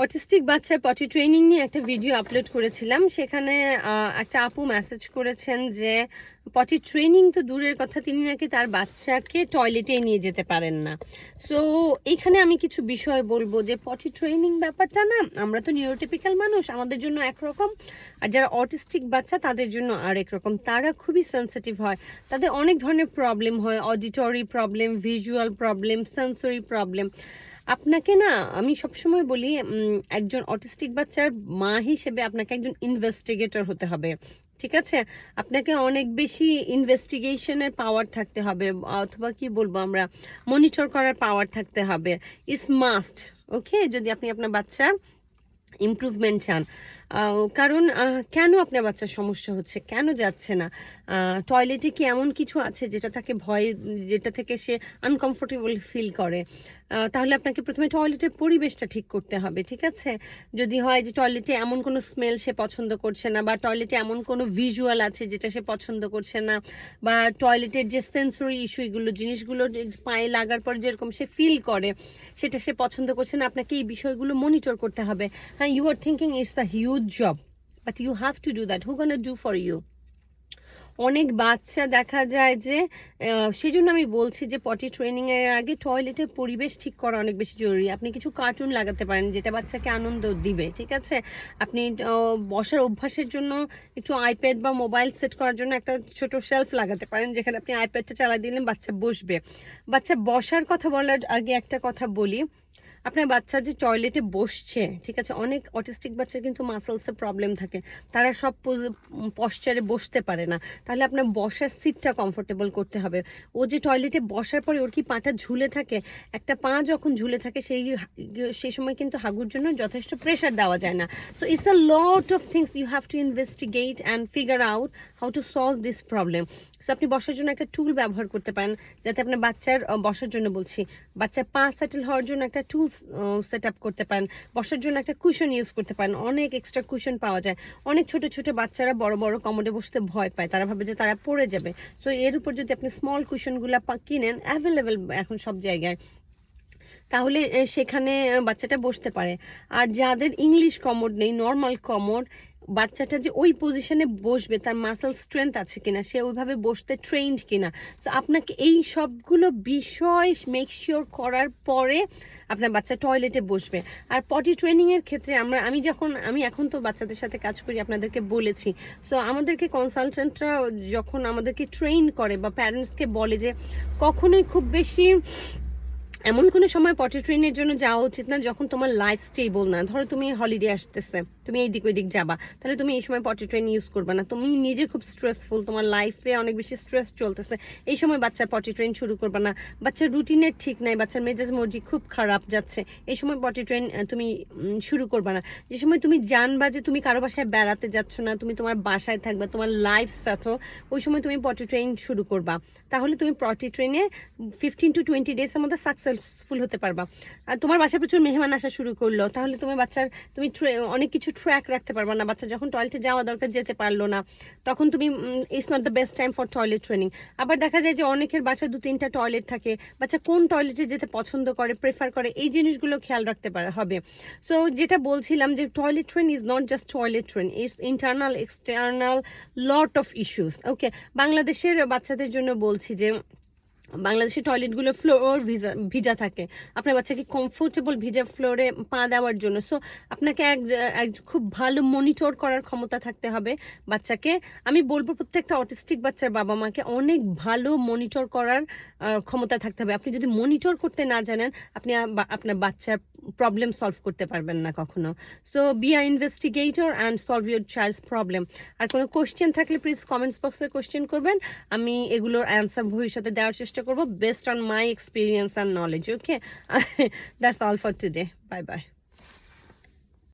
Autistic বাচ্চার পটি training নিয়ে একটা ভিডিও আপলোড করেছিলাম। সেখানে একটা আপু মেসেজ করেছেন যে পটি ট্রেনিং তো দূরের কথা, তিনি নাকি তার বাচ্চাকে টয়লেটে নিয়ে যেতে পারেন না। সো এইখানে আমি কিছু বিষয় বলবো যে পটি ট্রেনিং ব্যাপারটা না, আমরা তো নিউরোটিপিক্যাল মানুষ, আমাদের জন্য একরকম, আর যারা অটিস্টিক বাচ্চা তাদের জন্য আরেক রকম। তারা খুবই সেন্সিটিভ হয়, তাদের অনেক ধরনের প্রবলেম হয়, auditory problem, visual problem, sensory problem. আপনাকে না, আমি সবসময় বলি একজন অটিস্টিক বাচ্চার মা হিসেবে আপনাকে একজন ইনভেস্টিগেটর হতে হবে, ঠিক আছে? আপনাকে অনেক বেশি ইনভেস্টিগেশনের পাওয়ার থাকতে হবে, অথবা কি বলবো আমরা, মনিটর করার পাওয়ার থাকতে হবে। ইটস মাস্ট, ওকে? যদি আপনি আপনার বাচ্চার ইমপ্রুভমেন্ট চান। কারণ কেন আপনার বাচ্চার সমস্যা হচ্ছে, কেন যাচ্ছে না, টয়লেটে কি এমন কিছু আছে যেটা তাকে যেটা থেকে সে আনকমফোর্টেবল ফিল করে? তাহলে আপনাকে প্রথমে টয়লেটের পরিবেশটা ঠিক করতে হবে, ঠিক আছে? যদি হয় যে টয়লেটে এমন কোনো স্মেল সে পছন্দ করছে না, বা টয়লেটে এমন কোনো ভিজুয়াল আছে যেটা সে পছন্দ করছে না, বা টয়লেটের যে সেন্সরি ইস্যুগুলো, জিনিসগুলো পায়ে লাগার পর যেরকম সে ফিল করে সেটা সে পছন্দ করছে না, আপনাকে এই বিষয়গুলো মনিটর করতে হবে। হ্যাঁ, you are thinking it's a huge job, but you have to do that. Who gonna do for you? অনেক বাচ্চা দেখা যায় যে, সেই জন্য আমি বলছি যে পটি ট্রেনিংয়ের আগে টয়লেটের পরিবেশ ঠিক করা অনেক বেশি জরুরি। আপনি কিছু কার্টুন লাগাতে পারেন যেটা বাচ্চাকে আনন্দ দিবে, ঠিক আছে? আপনি বসার অভ্যাসের জন্য একটু আইপ্যাড বা মোবাইল সেট করার জন্য একটা ছোট শেলফ লাগাতে পারেন, যেখানে আপনি আইপ্যাডটা চালা দিলেন, বাচ্চা বসবে। বাচ্চা বসার কথা বলার আগে একটা কথা বলি, আপনার বাচ্চা যে টয়লেটে বসছে, ঠিক আছে, অনেক অটিস্টিক বাচ্চার কিন্তু মাসেলসের প্রবলেম থাকে, তারা সব পশ্চারে বসতে পারে না। তাহলে আপনার বসার সিটটা কমফোর্টেবল করতে হবে। ও যে টয়লেটে বসার পরে ওর কি পাটা ঝুলে থাকে, একটা পা যখন ঝুলে থাকে সেই সময় কিন্তু হাগুর জন্য যথেষ্ট প্রেশার দেওয়া যায় না। So it's a lot of things you have to investigate and figure out how to solve this problem. So আপনি বসার জন্য একটা টুল ব্যবহার করতে পারেন, যাতে আপনার বাচ্চার বসার জন্য বলছি, বাচ্চার পা সেটেল হওয়ার জন্য একটা টুলস সেট আপ করতে পারেন, বসার জন্য একটা কুশন ইউজ করতে পারেন। অনেক এক্সট্রা কুশন পাওয়া যায়। অনেক ছোট ছোট বাচ্চারা বড় বড় কমোডে বসতে ভয় পায়, তারা ভাবে যে তারা পড়ে যাবে। সো এর উপর যদি আপনি স্মল কুশনগুলো কিনেন, অ্যাভেলেবেল এখন সব জায়গায়, তাহলে সেখানে বাচ্চাটা বসতে পারে। আর যাদের ইংলিশ কমোড নেই, নর্মাল কমোড, বাচ্চাটা যে ওই পজিশনে বসবে তার মাসেল স্ট্রেংথ আছে কিনা, সে ওইভাবে বসতে ট্রেন্ড কিনা, সো আপনাকে এই সবগুলো বিষয় মেক শিওর করার পরে আপনার বাচ্চা টয়লেটে বসবে। আর পটি ট্রেনিংয়ের ক্ষেত্রে আমি এখন তো বাচ্চাদের সাথে কাজ করি, আপনাদেরকে বলেছি। সো আমাদেরকে কনসালটেন্টরা যখন আমাদেরকে ট্রেন করে বা প্যারেন্টসকে বলে যে কখনোই খুব বেশি এমন কোনো সময় পটি ট্রেনের জন্য যাওয়া উচিত না যখন তোমার লাইফ স্টেবল না। ধরো তুমি হলিডে আসতেছে, তুমি এই দিক ওই দিক যাবা, তাহলে তুমি এই সময় পটি ট্রেন ইউজ করবে না। তুমি নিজে খুব স্ট্রেসফুল, তোমার লাইফে অনেক বেশি স্ট্রেস চলতেছে, এই সময় বাচ্চার পটি ট্রেন শুরু করবে না। বাচ্চার রুটিনের ঠিক নাই, বাচ্চার মেজাজ মর্জি খুব খারাপ যাচ্ছে, এই সময় পটি ট্রেন তুমি শুরু করবে না। যে সময় তুমি জানবা যে তুমি কারো বাসায় বেড়াতে যাচ্ছ না, তুমি তোমার বাসায় থাকবে, তোমার লাইফ সেটল, ওই সময় তুমি পটি ট্রেন শুরু করবা। তাহলে তুমি পটি ট্রেনে 15 to 20 ডেজের মধ্যে সাকসেসফুল হতে পারবা। আর তোমার বাসায় প্রচুর মেহমান আসা শুরু করলো, তাহলে তুমি অনেক কিছু ট্র্যাক রাখতে পারবা না। বাচ্চা যখন টয়লেটে যাওয়া দরকার যেতে পারলো না, তখন তুমি it's not the best time for toilet training. আবার দেখা যায় যে অনেকের বাসায় 2-3টা টয়লেট থাকে, বাচ্চা কোন টয়লেটে যেতে পছন্দ করে, প্রেফার করে, এই জিনিসগুলো খেয়াল রাখতে হবে। সো যেটা বলছিলাম যে toilet train is not just toilet train, it's internal external lot of issues. Okay, বাংলাদেশের বাচ্চাদের জন্য বলছি যে বাংলাদেশের টয়লেটগুলো ফ্লোর ভিজা থাকে, আপনার বাচ্চাকে কমফোর্টেবল ভিজা ফ্লোরে পা দেওয়ার জন্য। সো আপনাকে এক খুব ভালো মনিটর করার ক্ষমতা থাকতে হবে বাচ্চাকে। আমি বলবো প্রত্যেকটা অটিস্টিক বাচ্চার বাবা মাকে অনেক ভালো মনিটর করার ক্ষমতা থাকতে হবে। আপনি যদি মনিটর করতে না জানেন, আপনি আপনার বাচ্চার প্রবলেম সলভ করতে পারবেন না কখনো। So be a investigator and solve your child's problem. আর কোনো কোশ্চেন থাকলে প্লিজ কমেন্টস বক্সে কোশ্চেন করবেন, আমি এগুলোর অ্যান্সার ভবিষ্যতে দেওয়ার চেষ্টা করব based on my experience and knowledge. Okay, that's all for today. Bye bye.